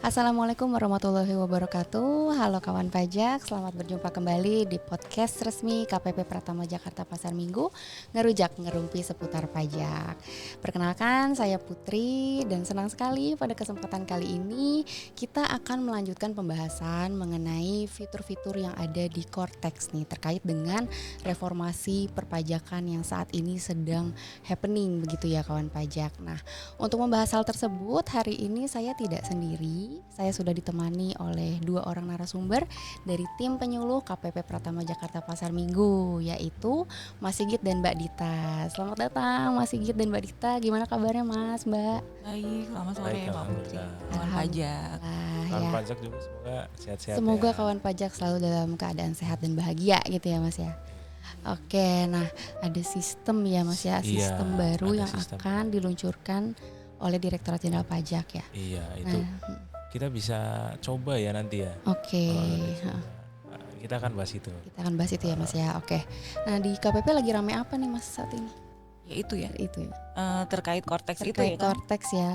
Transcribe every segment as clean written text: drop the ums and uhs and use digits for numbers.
Assalamualaikum warahmatullahi wabarakatuh. Halo kawan pajak, selamat berjumpa kembali di podcast resmi KPP Pratama Jakarta Pasar Minggu, ngerujak ngerumpi seputar pajak. Perkenalkan, saya Putri dan senang sekali pada kesempatan kali ini kita akan melanjutkan pembahasan mengenai fitur-fitur yang ada di Cortex nih terkait dengan reformasi perpajakan yang saat ini sedang happening begitu ya kawan pajak. Nah, untuk membahas hal tersebut hari ini saya tidak sendiri. Saya sudah ditemani oleh dua orang narasumber dari tim penyuluh KPP Pratama Jakarta Pasar Minggu, yaitu Mas Sigit dan Mbak Dita. Selamat datang Mas Sigit dan Mbak Dita. Gimana kabarnya Mas, Mbak? Baik, selamat sore Baik, Mbak Putri. alhamdulillah. Kawan pajak. Kawan Ya. pajak juga semoga sehat-sehat Semoga ya. kawan pajak selalu dalam keadaan sehat dan bahagia gitu ya Mas ya. Oke, nah ada sistem ya Mas ya, Iya, sistem baru ada yang sistem. akan diluncurkan oleh Direktorat Jenderal Pajak ya. Iya, itu Nah, kita bisa coba ya nanti ya. oke. Kalau ada coba. Nah, kita akan bahas itu. Kita akan bahas itu ya Mas ya. Oke. Nah di KPP lagi rame apa nih Mas saat ini? Ya itu ya, Itu ya. terkait Cortex itu Terkait ya kan. Cortex ya.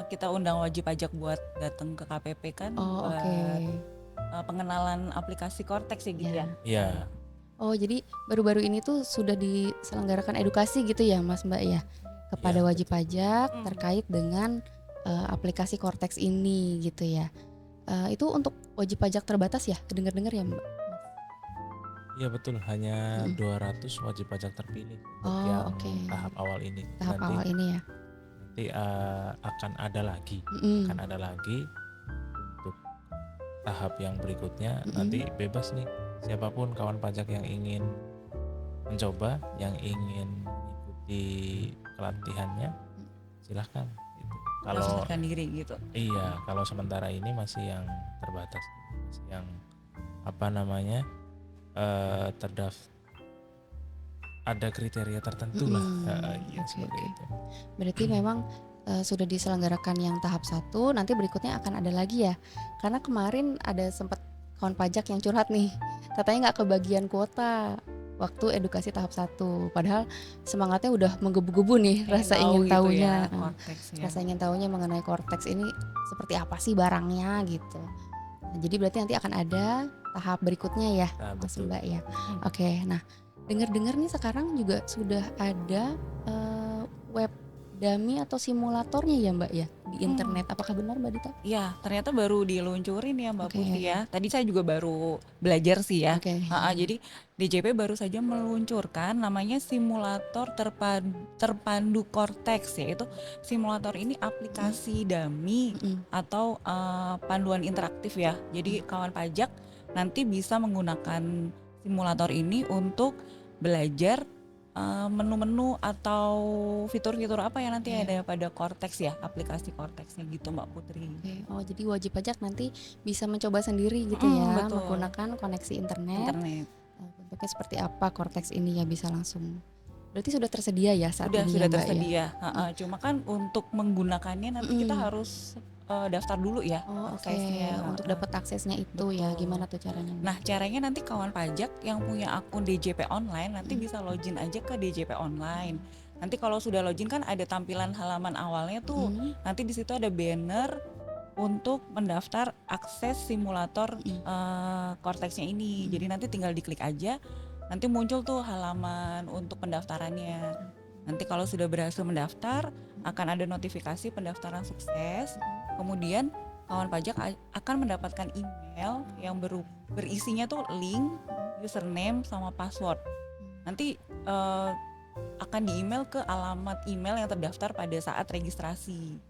Kita undang wajib pajak buat datang ke KPP kan Oh buat oke. pengenalan aplikasi Cortex ya gitu Ya. ya. Iya, Oh jadi baru-baru ini tuh sudah diselenggarakan edukasi gitu ya Mas Mbak ya kepada Iya, wajib betul. pajak Hmm. terkait dengan aplikasi Cortex ini gitu ya. Itu untuk wajib pajak terbatas ya? Dengar-dengar ya Mbak? Iya betul. Hanya Mm. 200 wajib pajak terpilih untuk Oh, yang oke. tahap awal ini. Tahap nanti awal ini ya. nanti akan ada lagi. Mm-mm. Akan ada lagi untuk tahap yang berikutnya. Mm-mm. Nanti bebas nih siapapun kawan pajak yang ingin mencoba, yang ingin mengikuti pelatihannya, silahkan. Gitu. Kalau Daftarkan diri gitu. iya, kalau sementara ini masih yang terbatas, masih yang apa namanya terdaftar, ada kriteria tertentu lah. Iya, Oke, seperti oke. itu. Berarti memang sudah diselenggarakan yang tahap 1, nanti berikutnya akan ada lagi ya. Karena kemarin ada sempat kawan pajak yang curhat nih, katanya nggak kebagian kuota waktu edukasi tahap 1. Padahal semangatnya udah menggebu-gebu nih, rasa ingin Tahu gitu tahunya. ya, Cortex ya. Rasa ingin tahunya mengenai Cortex ini seperti apa sih barangnya gitu. Nah, jadi berarti nanti akan ada tahap berikutnya ya, Nah, Mas betul. Mbak ya. Hmm. Oke, nah dengar-dengar nih sekarang juga sudah ada web dummy atau simulatornya ya Mbak ya di internet. Apakah benar Mbak Dita? Iya, ternyata baru diluncurin ya Mbak Oke. Putri ya. Tadi saya juga baru belajar sih ya. Oke. Jadi DJP baru saja meluncurkan namanya simulator terpandu Cortex, yaitu simulator ini aplikasi dummy Mm-mm. atau panduan interaktif ya. Jadi kawan pajak nanti bisa menggunakan simulator ini untuk belajar menu-menu atau fitur-fitur apa yang nanti Iya. ada pada Cortex ya, aplikasi Cortexnya gitu Mbak Putri. Oke. Oh jadi wajib pajak nanti bisa mencoba sendiri gitu ya, Betul. menggunakan koneksi internet. Internet. Bentuknya seperti apa Cortex ini ya, bisa langsung. Berarti sudah tersedia ya saat Sudah ini ya Mbak ya? tersedia. Cuma kan untuk menggunakannya nanti kita harus daftar dulu ya Oh oke, aksesnya. untuk dapat aksesnya itu ya, Betul. gimana tuh caranya Mbak? Nah, caranya nanti kawan pajak yang punya akun DJP online nanti bisa login aja ke DJP online. Nanti kalau sudah login kan ada tampilan halaman awalnya tuh. Nanti di situ ada banner untuk mendaftar akses simulator Cortex-nya ini. Jadi nanti tinggal diklik aja. Nanti muncul tuh halaman untuk pendaftarannya. Nanti kalau sudah berhasil mendaftar, akan ada notifikasi pendaftaran sukses. Kemudian kawan pajak akan mendapatkan email yang berisinya tuh link, username sama password. Nanti akan di email ke alamat email yang terdaftar pada saat registrasi.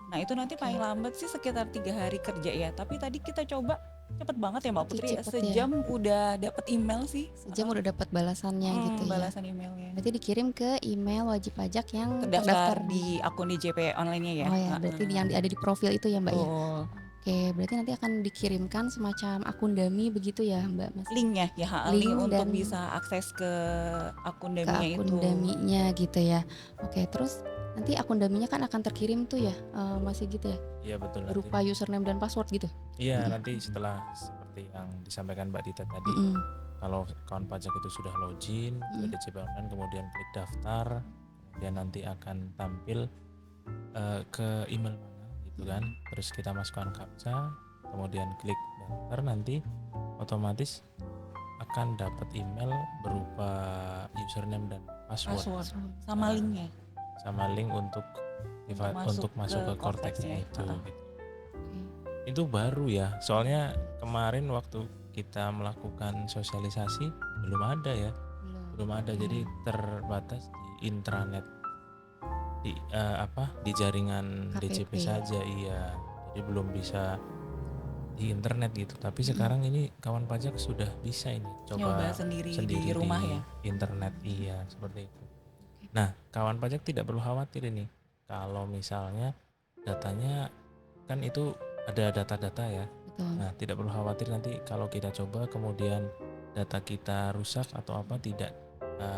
Nah itu nanti paling lambat sih sekitar 3 hari kerja ya. Tapi tadi kita coba cepet banget ya Mbak Putri, Cepet ya. sejam udah dapat email sih. Sejam udah dapat balasannya gitu ya. Balasan emailnya. Berarti dikirim ke email wajib pajak yang Terdaftar di akun DJP online-nya ya. Oh ya, berarti yang ada di profil itu ya Mbak ya. Betul. Oke, berarti nanti akan dikirimkan semacam akun dummy begitu ya Mbak Mas. Linknya ya, Link link untuk dan bisa akses ke akun ke dummy-nya akun itu. dummy-nya gitu ya. Oke, terus nanti akun dummy-nya kan akan terkirim tuh ya, masih gitu ya, Iya betul. berupa username dan password gitu. Iya, nanti setelah seperti yang disampaikan Mbak Dita tadi, kalau kawan pajak itu sudah login ke DJP online, kemudian klik daftar, kemudian nanti akan tampil ke email mana gitu kan. Terus kita masukkan captcha, kemudian klik enter, nanti otomatis akan dapat email berupa username dan password sama linknya. sama link untuk masuk ke Cortex-nya itu gitu. Itu baru ya, soalnya kemarin waktu kita melakukan sosialisasi belum ada. Jadi terbatas di intranet, di jaringan KPP. DJP saja, iya. Jadi belum bisa di internet gitu. Tapi sekarang ini kawan pajak sudah bisa ini Nyoba sendiri di rumah di ya. internet, iya seperti itu. Nah, kawan pajak tidak perlu khawatir ini kalau misalnya datanya kan itu ada data-data ya. Betul. Nah, tidak perlu khawatir nanti kalau kita coba kemudian data kita rusak atau apa, tidak.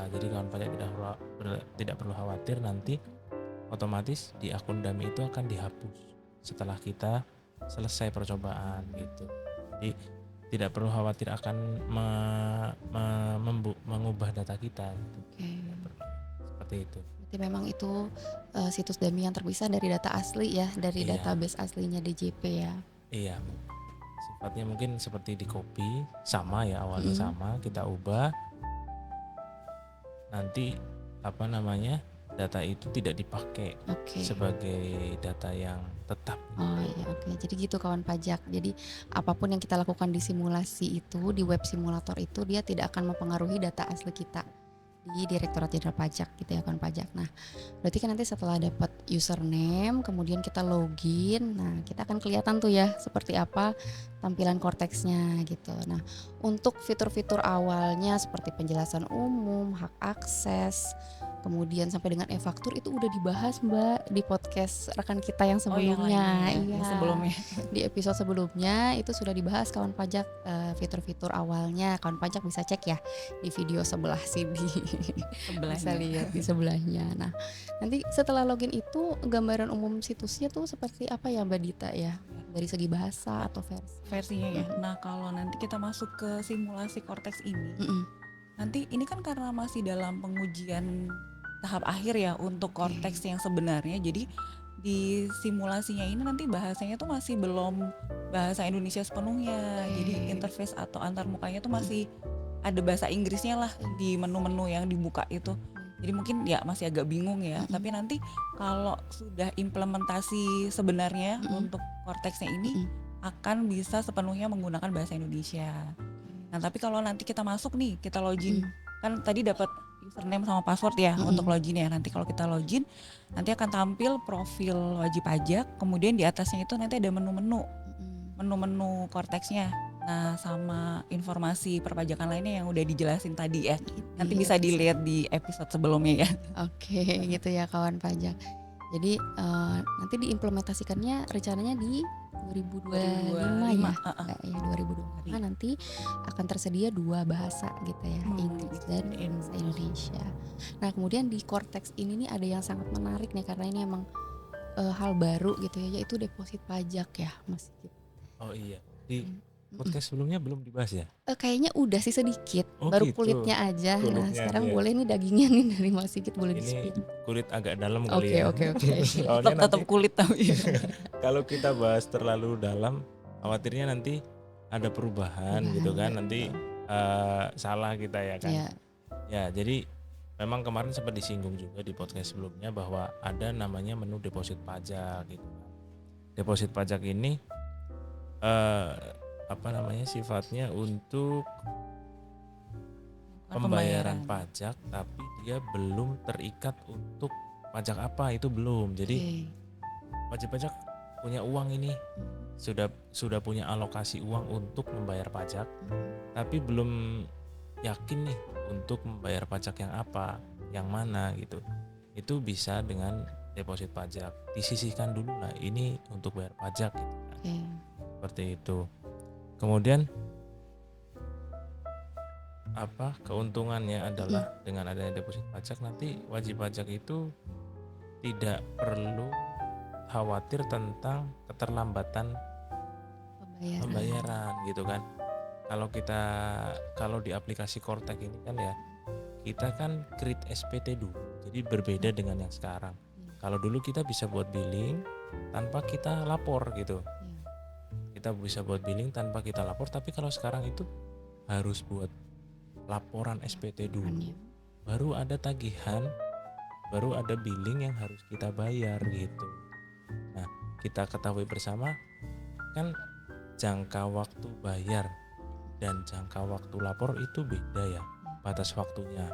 Jadi kawan pajak tidak perlu khawatir, nanti otomatis di akun dummy itu akan dihapus setelah kita selesai percobaan gitu. Jadi tidak perlu khawatir akan mengubah data kita gitu. Seperti itu. Berarti memang itu situs dummy yang terpisah dari data asli ya, dari Iya. database aslinya DJP ya. Iya, sifatnya mungkin seperti di copy, sama ya, awalnya sama, kita ubah, nanti data itu tidak dipakai sebagai data yang tetap. Oh iya, oke. Jadi gitu kawan pajak. Jadi apapun yang kita lakukan di simulasi itu, di web simulator itu, dia tidak akan mempengaruhi data asli kita di Direktorat Jenderal Pajak gitu ya kawan pajak. Nah, berarti kan nanti setelah dapat username, kemudian kita login, nah kita akan kelihatan tuh ya seperti apa tampilan Cortex-nya gitu. Nah, untuk fitur-fitur awalnya seperti penjelasan umum, hak akses, kemudian sampai dengan e-faktur itu udah dibahas Mbak di podcast rekan kita yang sebelumnya. Yang sebelumnya. Di episode sebelumnya itu sudah dibahas kawan pajak, fitur-fitur awalnya. Kawan pajak bisa cek ya di video sebelah sini. Bisa lihat di sebelahnya. Nah, nanti setelah login itu gambaran umum situsnya tuh seperti apa ya Mbak Dita ya? Dari segi bahasa atau versinya ya. Nah, kalau nanti kita masuk ke simulasi Cortex ini, nanti ini kan karena masih dalam pengujian tahap akhir ya untuk Cortex yang sebenarnya. Jadi di simulasinya ini nanti bahasanya tuh masih belum bahasa Indonesia sepenuhnya. Jadi interface atau antarmukanya tuh masih ada bahasa Inggrisnya lah di menu-menu yang dibuka itu. Jadi mungkin ya masih agak bingung ya. Tapi nanti kalau sudah implementasi sebenarnya untuk Cortex-nya ini akan bisa sepenuhnya menggunakan bahasa Indonesia. Nah, tapi kalau nanti kita masuk nih, kita login, kan tadi dapat username sama password ya untuk login ya. Nanti kalau kita login, nanti akan tampil profil wajib pajak, kemudian di atasnya itu nanti ada menu-menu Cortex-nya. Nah, sama informasi perpajakan lainnya yang udah dijelasin tadi ya. Nanti bisa dilihat di episode sebelumnya ya. Oke, gitu ya kawan pajak. Jadi nanti diimplementasikannya rencananya di 2025 ya, ya 2025 nanti akan tersedia 2 bahasa gitu ya, Inggris dan bahasa Indonesia. Nah kemudian di Cortex ini nih ada yang sangat menarik nih karena ini emang hal baru gitu ya, yaitu deposit pajak ya Mas. Oh iya, di podcast sebelumnya belum dibahas ya? Kayaknya udah sih sedikit, baru gitu. Kulitnya aja. Kulitnya nah sekarang aja. Boleh nih dagingnya nih dari Mas Sigit boleh Ini di-spill. kulit agak dalam kali ya. Oke. Soalnya Tetap kulit tapi kalau kita bahas terlalu dalam, khawatirnya nanti ada perubahan gitu kan, nanti salah kita ya kan. Ya, jadi memang kemarin sempat disinggung juga di podcast sebelumnya bahwa ada namanya menu deposit pajak gitu. Deposit pajak ini sifatnya untuk pembayaran pajak, tapi dia belum terikat untuk pajak apa, itu belum. Jadi wajib pajak punya uang ini, sudah punya alokasi uang untuk membayar pajak, tapi belum yakin nih untuk membayar pajak yang apa, yang mana gitu. Itu bisa dengan deposit pajak, disisihkan dulu lah ini untuk bayar pajak gitu kan. Seperti itu. Kemudian keuntungannya adalah dengan adanya deposit pajak, nanti wajib pajak itu tidak perlu khawatir tentang keterlambatan pembayaran gitu kan. Kalau di aplikasi Cortex ini kan ya, kita kan create SPT dulu, jadi berbeda dengan yang sekarang. Kalau dulu kita bisa buat billing, tanpa kita lapor gitu. Iya. Kita bisa buat billing tanpa kita lapor, tapi kalau sekarang itu harus buat laporan SPT dulu, Perannya. baru ada tagihan, baru ada billing yang harus kita bayar gitu. Nah, kita ketahui bersama kan jangka waktu bayar dan jangka waktu lapor itu beda ya, batas waktunya.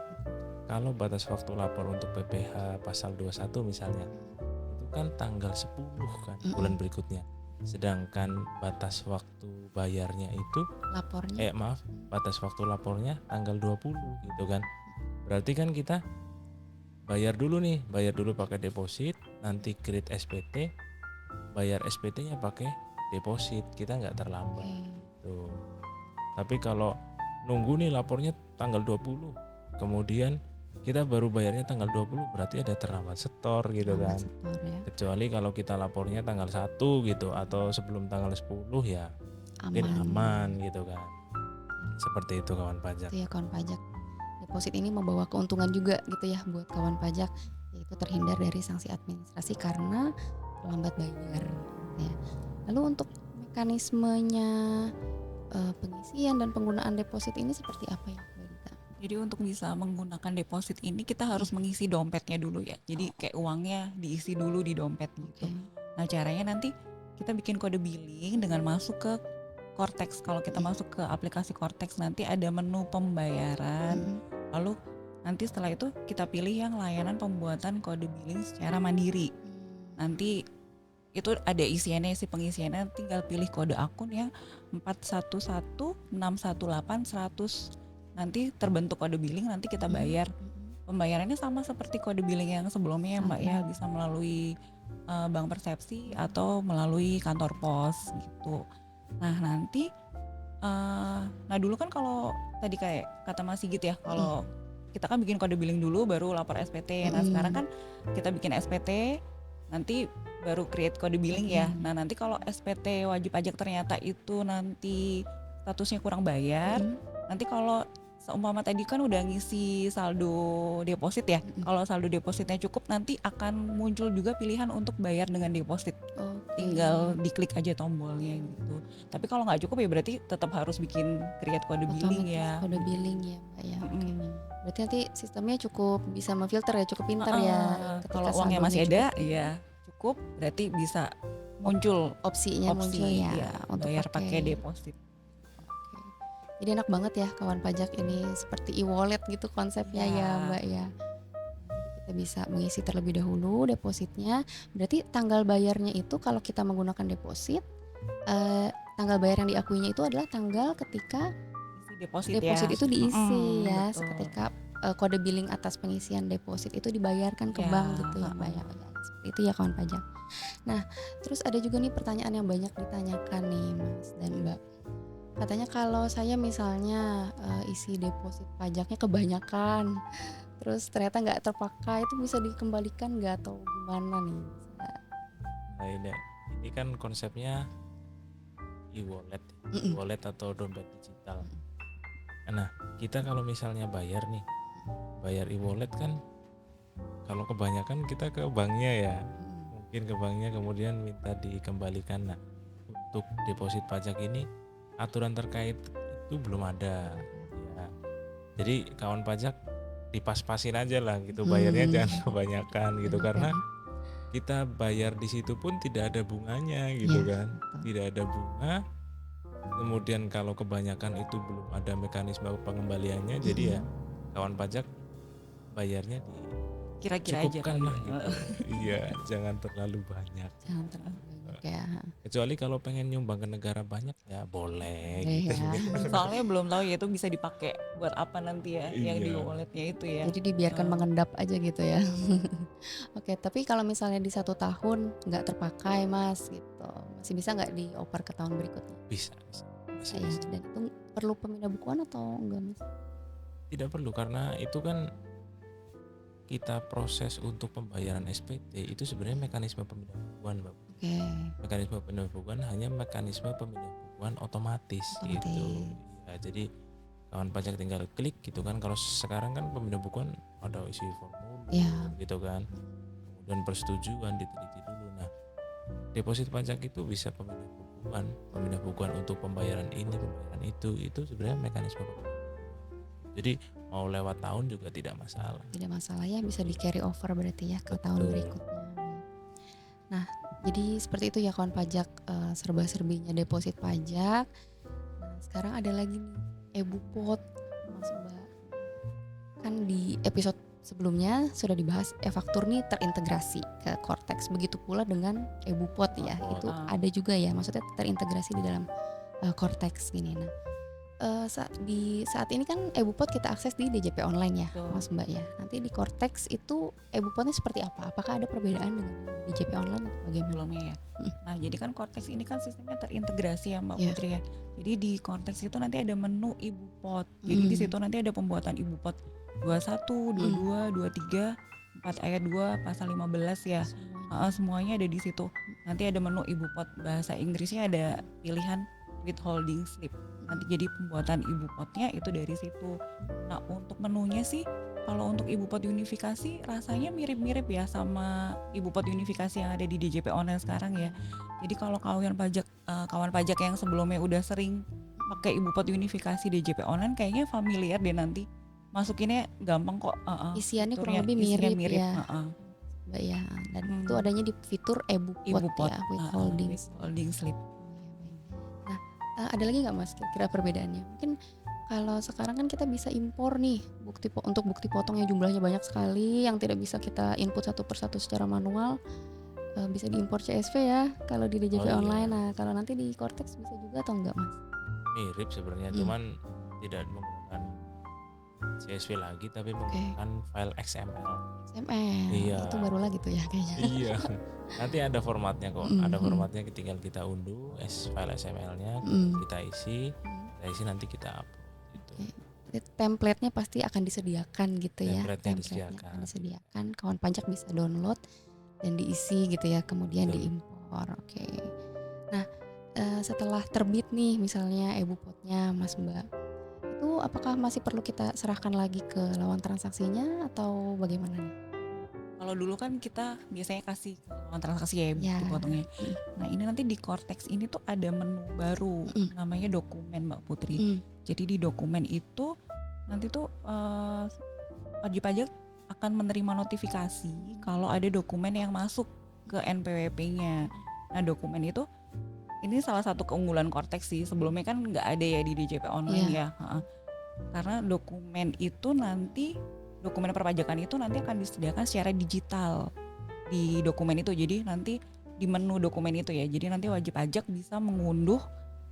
Kalau batas waktu lapor untuk PPh pasal 21 misalnya, itu kan tanggal 10 kan bulan berikutnya. Sedangkan batas waktu bayarnya itu Lapornya. batas waktu lapornya tanggal 20 gitu kan. Berarti kan kita bayar dulu pakai deposit, nanti create SPT, bayar SPT-nya pakai deposit, kita nggak terlambat gitu. Tapi kalau nunggu nih lapornya tanggal 20, kemudian kita baru bayarnya tanggal 20, berarti ada terlambat setor gitu kan. Setor ya. Kecuali kalau kita lapornya tanggal 1 gitu atau sebelum tanggal 10 ya mungkin aman gitu kan. Seperti itu kawan pajak. Itu ya kawan pajak. Deposit ini membawa keuntungan juga gitu ya buat kawan pajak, yaitu terhindar dari sanksi administrasi karena terlambat bayar ya. Lalu untuk mekanismenya pengisian dan penggunaan deposit ini seperti apa ya Mbak Dita? Jadi untuk bisa menggunakan deposit ini kita harus mengisi dompetnya dulu ya. Jadi kayak uangnya diisi dulu di dompet gitu. Nah caranya nanti kita bikin kode billing dengan masuk ke Cortex. Kalau kita masuk ke aplikasi Cortex nanti ada menu pembayaran. Lalu nanti setelah itu kita pilih yang layanan pembuatan kode billing secara mandiri. Nanti itu ada isiannya, isi pengisiannya, tinggal pilih kode akun yang 411618 100. Nanti terbentuk kode billing, nanti kita bayar. Pembayarannya sama seperti kode billing yang sebelumnya ya Mbak ya, bisa melalui Bank Persepsi atau melalui kantor pos gitu. Nah nanti nah dulu kan kalau tadi kayak kata Mas Sigit ya, kalau kita kan bikin kode billing dulu baru lapor SPT. Nah sekarang kan kita bikin SPT, nanti baru create kode billing ya. Nah nanti kalau SPT wajib pajak ternyata itu nanti statusnya kurang bayar, nanti kalau seumpama tadi kan udah ngisi saldo deposit ya, kalau saldo depositnya cukup nanti akan muncul juga pilihan untuk bayar dengan deposit. Tinggal diklik aja tombolnya gitu. Tapi kalau nggak cukup ya berarti tetap harus bikin create kode billing ya. Kode billing ya Mbak ya. Berarti nanti sistemnya cukup bisa memfilter ya, cukup pintar ya. Kalau uangnya masih ada ya cukup, berarti bisa muncul opsinya muncul ya, untuk bayar pakai deposit. Jadi enak banget ya kawan pajak, ini seperti e-wallet gitu konsepnya ya Mbak ya. Kita bisa mengisi terlebih dahulu depositnya. Berarti tanggal bayarnya itu kalau kita menggunakan deposit, tanggal bayar yang diakuinya itu adalah tanggal ketika deposit itu diisi ya, seketika kode billing atas pengisian deposit itu dibayarkan ke bank gitu ya Mbak ya. Seperti itu ya kawan pajak. Nah terus ada juga nih pertanyaan yang banyak ditanyakan nih Mas dan Mbak. Katanya kalau saya misalnya isi deposit pajaknya kebanyakan, terus ternyata nggak terpakai, itu bisa dikembalikan nggak atau gimana nih? Nah ini kan konsepnya e-wallet atau dompet digital. Nah kita kalau misalnya bayar e-wallet kan kalau kebanyakan kita ke banknya ya, mungkin ke banknya kemudian minta dikembalikan. Nah untuk deposit pajak ini aturan terkait itu belum ada ya. Jadi kawan pajak dipas-pasin aja lah gitu, bayarnya jangan kebanyakan gitu, karena kita bayar di situ pun tidak ada bunganya gitu kan, tidak ada bunga. Kemudian kalau kebanyakan itu belum ada mekanisme pengembaliannya, jadi ya kawan pajak bayarnya kira-kira aja cukupkan lah gitu. Iya, jangan terlalu banyak. Jangan terlalu banyak ya. Kecuali kalau pengen nyumbang ke negara banyak ya boleh gitu. Ya. Soalnya belum tahu ya itu bisa dipakai buat apa nanti ya, yang di walletnya itu ya. Jadi dibiarkan mengendap aja gitu ya. Oke, tapi kalau misalnya di 1 tahun nggak terpakai Mas gitu, masih bisa nggak dioper ke tahun berikutnya? Bisa. Ya, dan itu perlu pemindah bukuan atau enggak Mas? Tidak perlu, karena itu kan kita proses untuk pembayaran SPT itu sebenarnya mekanisme pemindah bukuan Mbak. Mekanisme pemindah bukuan hanya mekanisme pemindah bukuan otomatis. Gitu ya, jadi kawan pajak tinggal klik gitu kan. Kalau sekarang kan pemindah bukuan ada isi formulir gitu kan, kemudian persetujuan diteliti dulu. Nah deposit pajak itu bisa pemindah bukuan untuk pembayaran ini, pembayaran itu sebenarnya mekanisme pemindahan. Jadi mau lewat tahun juga tidak masalah. Tidak masalah ya, bisa di carry over berarti ya ke tahun berikutnya. Nah, jadi seperti itu ya kawan pajak, serba-serbinya deposit pajak. Nah, sekarang ada lagi nih e-Bupot, Mas Mbak. Kan di episode sebelumnya sudah dibahas e-faktur nih terintegrasi ke Cortex. Begitu pula dengan e-Bupot ya, itu ada juga ya, maksudnya terintegrasi di dalam Cortex gini. Nah, saat ini kan e-Bupot kita akses di DJP online ya, Mas Mbak ya. Nanti di Cortex itu e-Bupotnya seperti apa? Apakah ada perbedaan dengan DJP online atau bagaimana? Belumnya ya. Nah, jadi kan Cortex ini kan sistemnya terintegrasi ya Mbak Putri ya. Jadi di Cortex itu nanti ada menu e-Bupot. Jadi di situ nanti ada pembuatan e-Bupot 21, 22, 23, 4 ayat 2, pasal 15 ya. Semuanya ada di situ. Nanti ada menu e-Bupot, bahasa Inggrisnya ada pilihan withholding slip. Nanti jadi pembuatan e-Bupotnya itu dari situ. Nah, untuk menunya sih kalau untuk e-Bupot unifikasi rasanya mirip-mirip ya sama e-Bupot unifikasi yang ada di DJP online sekarang ya. Jadi kalau kawan pajak yang sebelumnya udah sering pakai e-Bupot unifikasi DJP online kayaknya familiar deh, nanti masukinnya gampang kok. Isiannya kurang lebih mirip ya. Mbak ya. Dan itu adanya di fitur e-Bupot ya, withholding slip. Ada lagi nggak Mas kira-kira perbedaannya? Mungkin kalau sekarang kan kita bisa impor nih untuk bukti potong yang jumlahnya banyak sekali yang tidak bisa kita input satu persatu secara manual, bisa diimpor CSV ya kalau di DJP online. Nah kalau nanti di Cortex bisa juga atau enggak Mas? Mirip sebenarnya, cuman tidak menggunakan CSV lagi tapi menggunakan file XML. Iya. Itu baru lagi tuh ya kayaknya. Iya. Nanti ada formatnya kok. Ada formatnya, tinggal kita unduh file XML-nya, kita isi nanti kita upload gitu. Template-nya pasti akan disediakan gitu ya. Template-nya akan disediakan. Kawan pajak bisa download dan diisi gitu ya, kemudian diimpor. Oke. Nah, setelah terbit nih misalnya e-Bupotnya Mas Mbak, itu apakah masih perlu kita serahkan lagi ke lawan transaksinya atau bagaimana nih? Kalau dulu kan kita biasanya kasih lawan transaksi ya bukti potongnya. Nah ini nanti di Cortex ini tuh ada menu baru namanya dokumen Mbak Putri. Jadi di dokumen itu nanti tuh wajib pajak akan menerima notifikasi kalau ada dokumen yang masuk ke NPWP-nya. Nah dokumen itu ini salah satu keunggulan Cortex sih. Sebelumnya kan nggak ada ya di DJP online ya. Karena dokumen perpajakan itu nanti akan disediakan secara digital di dokumen itu. Jadi nanti di menu dokumen itu ya. Jadi nanti wajib pajak bisa mengunduh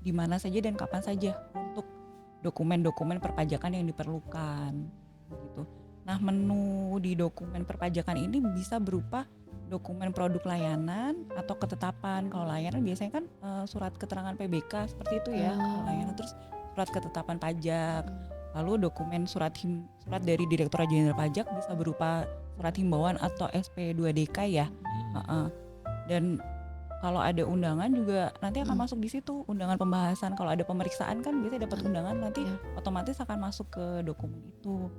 di mana saja dan kapan saja untuk dokumen-dokumen perpajakan yang diperlukan gitu. Nah, menu di dokumen perpajakan ini bisa berupa dokumen produk layanan atau ketetapan. Kalau layanan biasanya kan surat keterangan PBK seperti itu ya. Layanan terus surat ketetapan pajak. Lalu dokumen surat dari Direktorat Jenderal Pajak bisa berupa surat himbauan atau SP2DK ya. Dan kalau ada undangan juga nanti akan masuk di situ, undangan pembahasan. Kalau ada pemeriksaan kan biasanya dapat undangan, nanti otomatis akan masuk ke dokumen itu.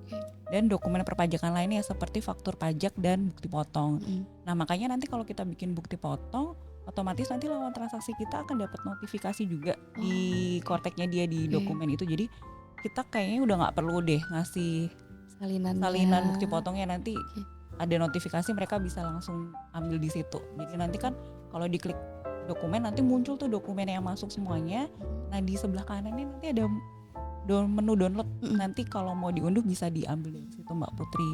Dan dokumen perpajakan lainnya seperti faktur pajak dan bukti potong. Nah makanya nanti kalau kita bikin bukti potong, otomatis nanti lawan transaksi kita akan dapat notifikasi juga di Cortex-nya dia di dokumen itu. Jadi kita kayaknya udah nggak perlu deh ngasih salinan bukti potongnya, nanti ada notifikasi mereka bisa langsung ambil di situ. Jadi nanti kan kalau diklik dokumen nanti muncul tuh dokumen yang masuk semuanya. Nah di sebelah kanan ini nanti ada menu download. Nanti kalau mau diunduh bisa diambil di situ Mbak Putri.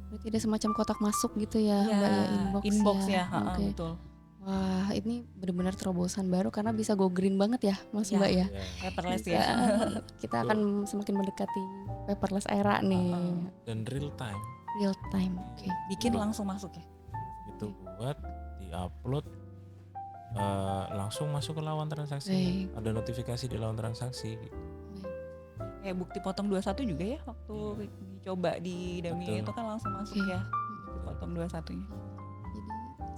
Berarti ada semacam kotak masuk gitu ya, Mbak ya, inbox ya. Betul. Wah ini benar-benar terobosan baru karena bisa go green banget ya Mas Mbak ya. Paperless ya. Kita akan semakin mendekati paperless era nih. Dan real time. Bikin langsung masuk ya. Itu buat di-upload langsung masuk ke lawan transaksi. Ada notifikasi di lawan transaksi gitu. Kayak bukti potong 21 juga ya, waktu dicoba di Dami itu kan langsung masuk ya bukti potong 21-nya.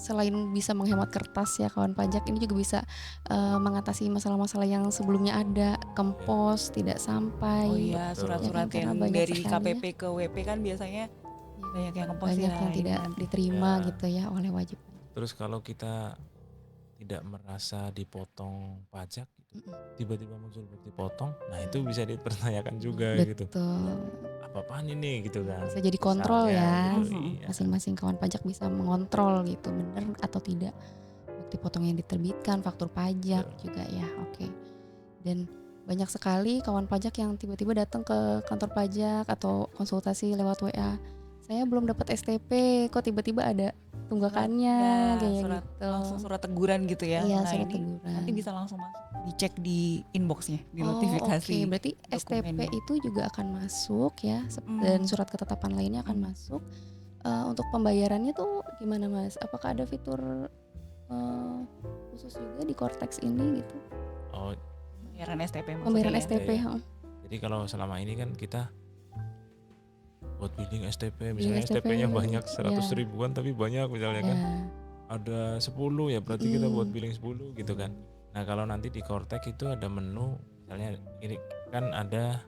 Selain bisa menghemat kertas ya kawan pajak, ini juga bisa mengatasi masalah-masalah yang sebelumnya ada, kempos tidak sampai. Oh iya, surat-surat yang dari KPP ke WP kan biasanya banyak yang kempos, banyak yang tidak diterima gitu ya oleh wajib. Terus kalau kita tidak merasa dipotong pajak gitu, Mm-mm. tiba-tiba muncul bukti potong, nah itu bisa dipertanyakan juga gitu. Betul. Apa-apaan ini gitu kan? Bisa jadi kontrol Misalnya ya. gitu, Mhm. iya. Masing-masing kawan pajak bisa mengontrol gitu, benar atau tidak bukti potong yang diterbitkan, faktur pajak Betul. juga ya. Oke. Dan banyak sekali kawan pajak yang tiba-tiba datang ke kantor pajak atau konsultasi lewat WA. Saya belum dapat STP, kok tiba-tiba ada tunggakannya Ya, kayak langsung gitu. surat teguran gitu ya. Iya, Nah surat ini teguran. nanti bisa langsung masuk dicek di inboxnya, di Oh, notifikasi oke. Berarti STP dokumennya. itu juga akan masuk ya, dan Mm. surat ketetapan lainnya akan Mm. masuk. Untuk pembayarannya tuh gimana Mas? Apakah ada fitur khusus juga di Cortex ini gitu? Oh, Pembayaran STP maksudnya Pembayaran ya. STP, Iya. heeh. jadi kalau selama ini kan kita buat billing STP, Billing misalnya STP, STP-nya banyak 100 ya. ribuan tapi banyak misalnya kan, Ya. ada 10 ya berarti kita buat Mm. billing 10 gitu kan. Nah kalau nanti di Cortex itu ada menu, misalnya ini kan ada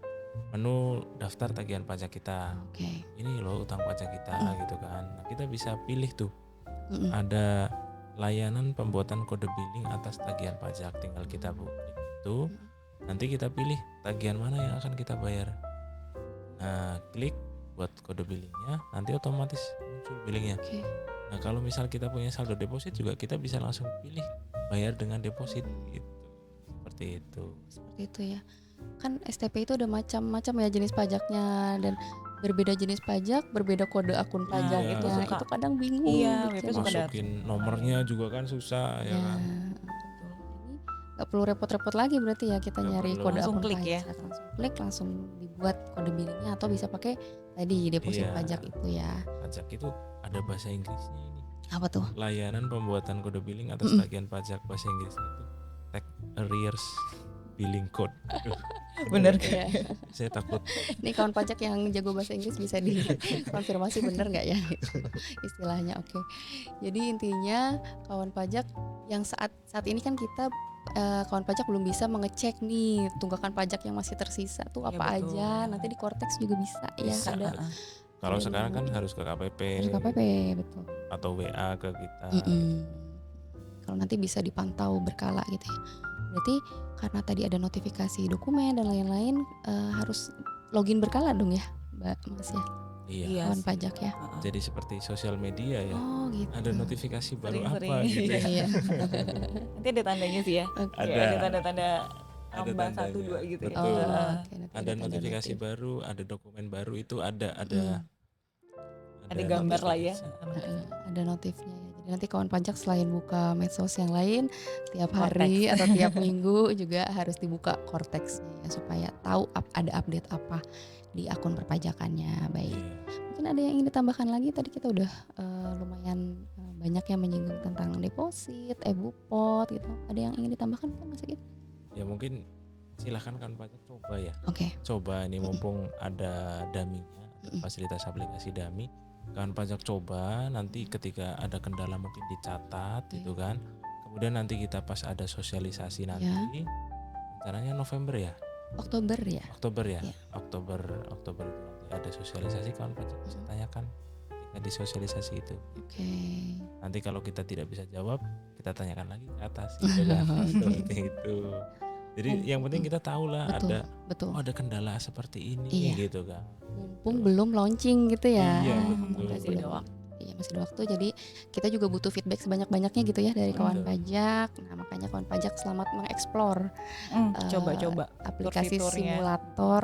menu daftar tagihan pajak kita, Oke. ini loh utang pajak kita gitu kan. Nah kita bisa pilih tuh, Mm-mm. ada layanan pembuatan kode billing atas tagihan pajak, tinggal kita buka itu, nanti kita pilih tagihan mana yang akan kita bayar. Nah klik buat kode billingnya, nanti otomatis muncul billingnya. Oke. Nah kalau misal kita punya saldo deposit juga kita bisa langsung pilih bayar dengan deposit gitu, seperti itu. Seperti itu ya. Kan STP itu ada macam-macam ya jenis pajaknya, dan berbeda jenis pajak, berbeda kode akun Nah, pajaknya. itu suka- Itu kadang bingung. Iya, bikin. WP suka ada. Masukin nomornya juga kan susah ya Ya, kan. betul. Ini nggak perlu repot-repot lagi berarti ya kita Nggak nyari perlu. kode Langsung akun klik ya. pajak. Langsung klik, langsung dibuat kode billingnya, atau bisa pakai tadi deposit Iya. pajak itu ya. Pajak itu ada bahasa Inggrisnya ini. Apa tuh? Layanan pembuatan kode billing atas Mm-mm. tagihan pajak, bahasa Inggrisnya itu Tax Arrears Billing Code. Aduh, Bener Ya. saya takut. Ini kawan pajak yang jago bahasa Inggris bisa dikonfirmasi bener nggak ya istilahnya. Oke. Jadi intinya kawan pajak yang saat ini kan kita kawan pajak belum bisa mengecek nih tunggakan pajak yang masih tersisa tuh Iya, apa betul. aja. Nanti di Cortex juga bisa ya, Bisa. ada Kalau ada sekarang kan menu. harus ke KPP Harus KPP, betul. atau WA ke kita. Kalau nanti bisa dipantau berkala gitu ya. Berarti karena tadi ada notifikasi dokumen dan lain-lain, harus login berkala dong ya, Mbak Mas ya, Iya. Iya kawan sih. pajak ya. Heeh. Jadi seperti sosial media ya. Oh gitu. Ada notifikasi baru Sering-sering. apa gitu ya. Iya. Nanti ada tandanya sih ya. Oke. Ada. Ya, ada tanda-tanda Ada tambah tandanya. 1, 2 gitu ya. Betul. Oh, Heeh. oke, nanti Ada tanda notifikasi notif. baru, ada dokumen baru itu ada Ada gambar lah ya. Heeh, ada notifnya ya. Jadi nanti kawan pajak selain buka medsos yang lain tiap Cortex. hari atau tiap minggu juga harus dibuka Cortex-nya ya, supaya tahu ada update apa di akun perpajakannya. Baik. Iya. Mungkin ada yang ingin ditambahkan lagi? Tadi kita udah lumayan banyak yang menyinggung tentang deposit, e-bupot gitu. Ada yang ingin ditambahkan kan Mas Sigit? Ya mungkin silahkan kan pajak coba ya. Oke. Coba ini mumpung ada daminya, ada fasilitas aplikasi dami. Kan pajak coba, nanti ketika ada kendala mungkin dicatat gitu kan. Kemudian nanti kita pas ada sosialisasi nanti, rencananya November ya? Oktober ya? Oktober ya? Ya. Oktober itu nanti ada sosialisasi, kawan pajak bisa tanyakan ketika di sosialisasi itu. Oke. Nanti kalau kita tidak bisa jawab, kita tanyakan lagi ke atas gitu kan. Seperti itu. Jadi yang penting kita tahu lah Betul, ada betul. ada kendala seperti ini Iya. gitu kan. Mumpung belum launching gitu ya. Iya, Mumpung betul. Masih ada belum. waktu. Iya, masih ada waktu. Jadi kita juga butuh feedback sebanyak-banyaknya gitu ya dari kawan Betul. pajak. Nah, makanya kawan pajak selamat mengeksplor Coba-coba. aplikasi Fitur-fiturnya. simulator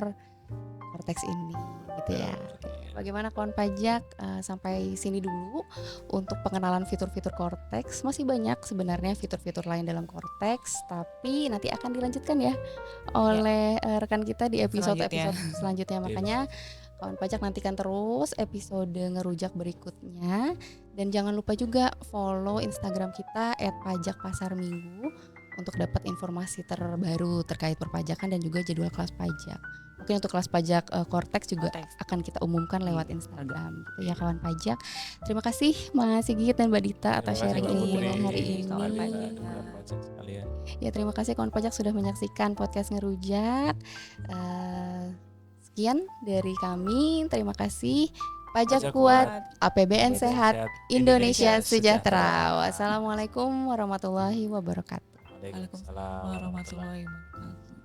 Cortex ini gitu ya. Betul. Bagaimana kawan pajak, sampai sini dulu untuk pengenalan fitur-fitur Cortex. Masih banyak sebenarnya fitur-fitur lain dalam Cortex, tapi nanti akan dilanjutkan ya oleh rekan kita di episode-episode selanjutnya. Makanya kawan pajak nantikan terus episode ngerujak berikutnya, dan jangan lupa juga follow Instagram kita @pajakpasarminggu untuk dapat informasi terbaru terkait perpajakan dan juga jadwal kelas pajak. Mungkin untuk kelas pajak Cortex juga akan kita umumkan lewat Instagram gitu ya kawan pajak. Terima kasih Mas Sigit dan Mbak Dita atas Terima kasih, sharing Mbak Putri. ilmunya hari ini. Kawan pajak. Kawan pajak sekalian. Ya, terima kasih kawan pajak sudah menyaksikan podcast ngerujak. Sekian dari kami. Terima kasih. Pajak Pajak kuat, kuat, APBN APBN sehat, sehat, Indonesia Indonesia sejahtera. sejahtera. Wassalamualaikum warahmatullahi wabarakatuh. Waalaikumsalam Waalaikumsalam warahmatullahi wabarakatuh.